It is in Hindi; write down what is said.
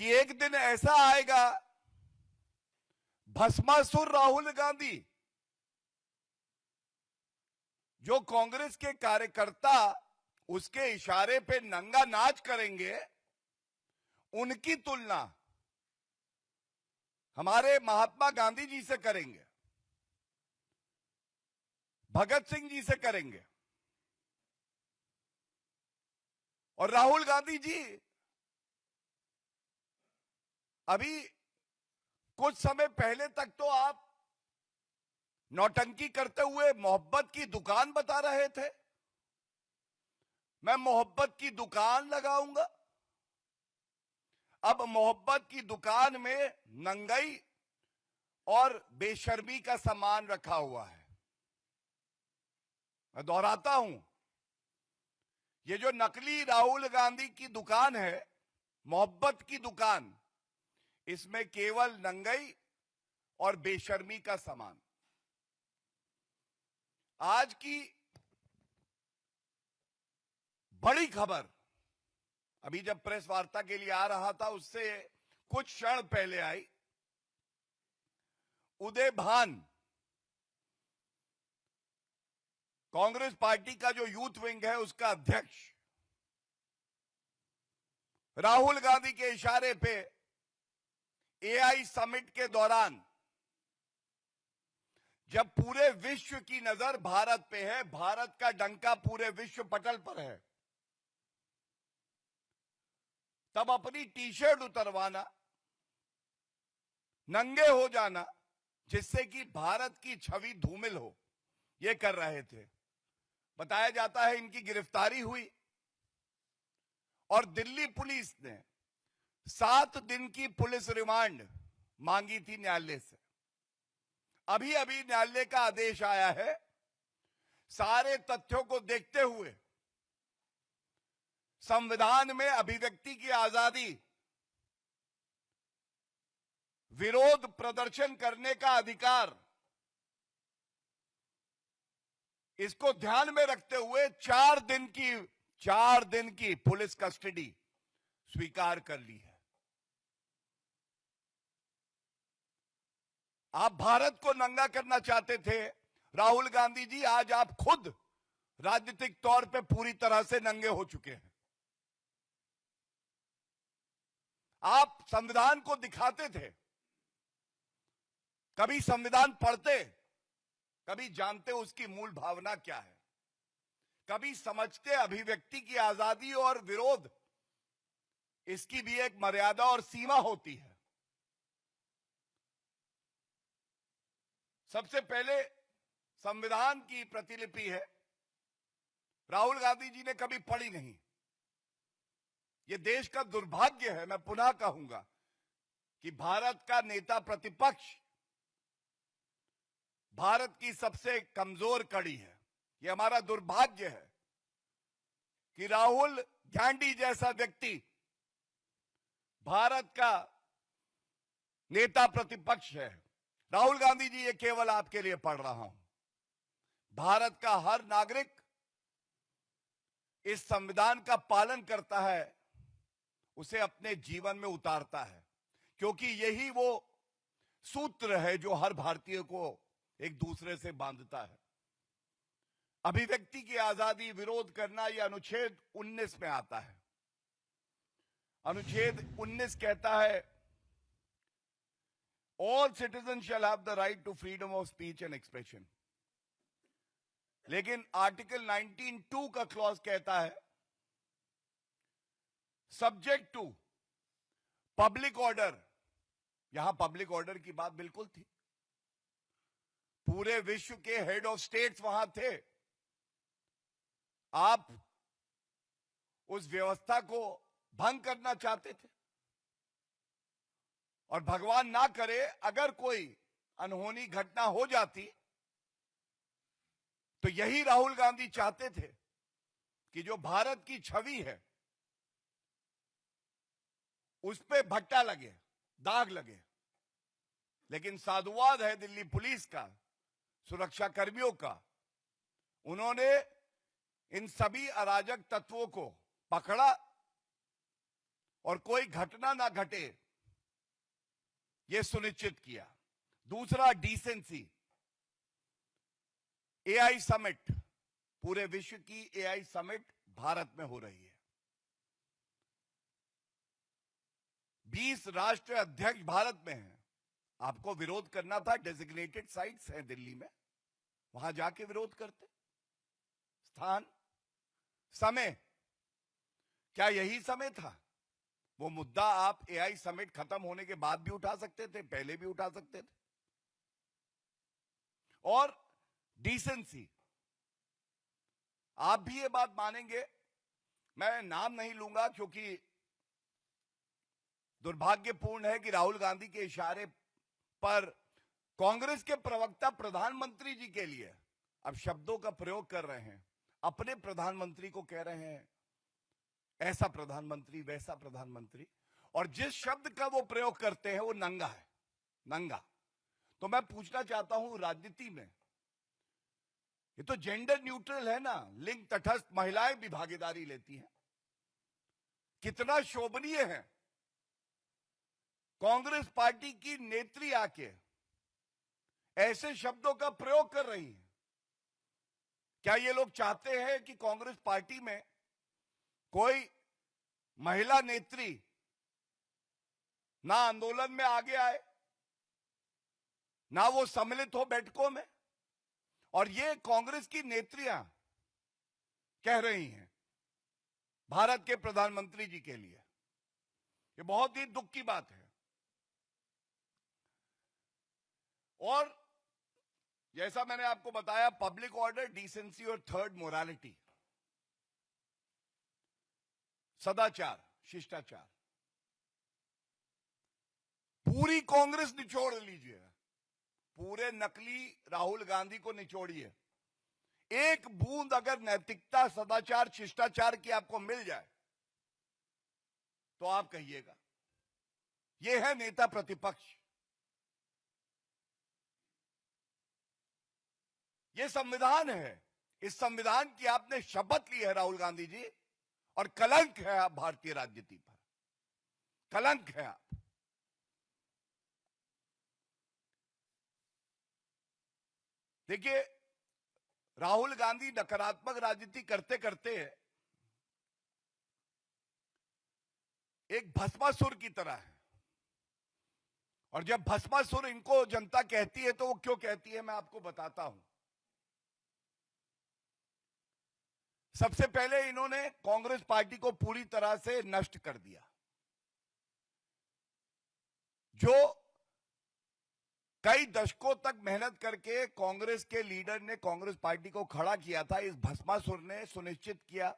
कि एक दिन ऐसा आएगा, भस्मासुर राहुल गांधी जो कांग्रेस के कार्यकर्ता उसके इशारे पे नंगा नाच करेंगे, उनकी तुलना हमारे महात्मा गांधी जी से करेंगे, भगत सिंह जी से करेंगे। और राहुल गांधी जी अभी कुछ समय पहले तक तो आप नौटंकी करते हुए मोहब्बत की दुकान बता रहे थे, मैं मोहब्बत की दुकान लगाऊंगा। अब मोहब्बत की दुकान में नंगाई और बेशर्मी का सामान रखा हुआ है। मैं दोहराता हूं, ये जो नकली राहुल गांधी की दुकान है, मोहब्बत की दुकान, इसमें केवल नंगाई और बेशर्मी का सामान। आज की बड़ी खबर, अभी जब प्रेस वार्ता के लिए आ रहा था उससे कुछ क्षण पहले आई। उदय भान, कांग्रेस पार्टी का जो यूथ विंग है उसका अध्यक्ष, राहुल गांधी के इशारे पे एआई समिट के दौरान, जब पूरे विश्व की नजर भारत पे है, भारत का डंका पूरे विश्व पटल पर है, तब अपनी टी शर्ट उतरवाना, नंगे हो जाना, जिससे कि भारत की छवि धूमिल हो, यह कर रहे थे। बताया जाता है इनकी गिरफ्तारी हुई और दिल्ली पुलिस ने 7 दिन की पुलिस रिमांड मांगी थी न्यायालय से। अभी अभी न्यायालय का आदेश आया है। सारे तथ्यों को देखते हुए संविधान में अभिव्यक्ति की आजादी, विरोध प्रदर्शन करने का अधिकार, इसको ध्यान में रखते हुए 4 दिन की पुलिस कस्टडी स्वीकार कर ली है। आप भारत को नंगा करना चाहते थे राहुल गांधी जी, आज आप खुद राजनीतिक तौर पे पूरी तरह से नंगे हो चुके हैं। आप संविधान को दिखाते थे, कभी संविधान पढ़ते, कभी जानते उसकी मूल भावना क्या है, कभी समझते अभिव्यक्ति की आजादी और विरोध, इसकी भी एक मर्यादा और सीमा होती है। सबसे पहले संविधान की प्रतिलिपि है, राहुल गांधी जी ने कभी पढ़ी नहीं। यह देश का दुर्भाग्य है, मैं पुनः कहूंगा कि भारत का नेता प्रतिपक्ष भारत की सबसे कमजोर कड़ी है। यह हमारा दुर्भाग्य है कि राहुल गांधी जैसा व्यक्ति भारत का नेता प्रतिपक्ष है। राहुल गांधी जी, ये केवल आपके लिए पढ़ रहा हूं, भारत का हर नागरिक इस संविधान का पालन करता है, उसे अपने जीवन में उतारता है, क्योंकि यही वो सूत्र है जो हर भारतीय को एक दूसरे से बांधता है। अभिव्यक्ति की आजादी, विरोध करना, यह अनुच्छेद 19 में आता है। अनुच्छेद 19 कहता है, all citizen shall have the right to freedom of speech and expression. लेकिन आर्टिकल 19(2) का क्लॉज कहता है, सब्जेक्ट टू पब्लिक ऑर्डर। यहां पब्लिक ऑर्डर की बात बिल्कुल थी, पूरे विश्व के हेड ऑफ स्टेट्स वहां थे। आप उस व्यवस्था को भंग करना चाहते थे, और भगवान ना करे अगर कोई अनहोनी घटना हो जाती, तो यही राहुल गांधी चाहते थे कि जो भारत की छवि है उस पे भट्टा लगे, दाग लगे। लेकिन साधुवाद है दिल्ली पुलिस का, सुरक्षा कर्मियों का, उन्होंने इन सभी अराजक तत्वों को पकड़ा और कोई घटना ना घटे, यह सुनिश्चित किया। दूसरा, डिसेंसी। एआई समिट, पूरे विश्व की एआई समिट भारत में हो रही है। 20 राष्ट्र अध्यक्ष भारत में हैं। आपको विरोध करना था, डेजिग्नेटेड साइट्स हैं दिल्ली में, वहां जाके विरोध करते। स्थान, समय, क्या यही समय था? वो मुद्दा आप एआई समिट खत्म होने के बाद भी उठा सकते थे, पहले भी उठा सकते थे। और डिसेंसी, आप भी ये बात मानेंगे, मैं नाम नहीं लूंगा क्योंकि दुर्भाग्यपूर्ण है कि राहुल गांधी के इशारे पर कांग्रेस के प्रवक्ता प्रधानमंत्री जी के लिए अब शब्दों का प्रयोग कर रहे हैं। अपने प्रधानमंत्री को कह रहे हैं ऐसा प्रधानमंत्री, वैसा प्रधानमंत्री, और जिस शब्द का वो प्रयोग करते हैं वो नंगा है, नंगा। तो मैं पूछना चाहता हूं, राजनीति में ये तो जेंडर न्यूट्रल है ना, लिंग तटस्थ, महिलाएं भी भागीदारी लेती हैं। कितना शोभनीय है कांग्रेस पार्टी की नेत्री आके ऐसे शब्दों का प्रयोग कर रही है। क्या ये लोग चाहते हैं कि कांग्रेस पार्टी में कोई महिला नेत्री ना आंदोलन में आगे आए, ना वो सम्मिलित हो बैठकों में? और ये कांग्रेस की नेत्रियां कह रही हैं भारत के प्रधानमंत्री जी के लिए। ये बहुत ही दुख की बात है। और जैसा मैंने आपको बताया, पब्लिक ऑर्डर, डिसेंसी और थर्ड, मोरालिटी, सदाचार, शिष्टाचार। पूरी कांग्रेस निचोड़ लीजिए, पूरे नकली राहुल गांधी को निचोड़िए। एक बूंद अगर नैतिकता, सदाचार, शिष्टाचार की आपको मिल जाए तो आप कहिएगा। यह है नेता प्रतिपक्ष। यह संविधान है। इस संविधान की आपने शपथ ली है राहुल गांधी जी, और कलंक है आप भारतीय राजनीति पर, कलंक है आप। देखिए, राहुल गांधी नकारात्मक राजनीति करते करते एक भस्मासुर की तरह है। और जब भस्मासुर इनको जनता कहती है तो वो क्यों कहती है, मैं आपको बताता हूं। सबसे पहले इन्होंने कांग्रेस पार्टी को पूरी तरह से नष्ट कर दिया। जो कई दशकों तक मेहनत करके कांग्रेस के लीडर ने कांग्रेस पार्टी को खड़ा किया था, इस भस्मासुर ने सुनिश्चित किया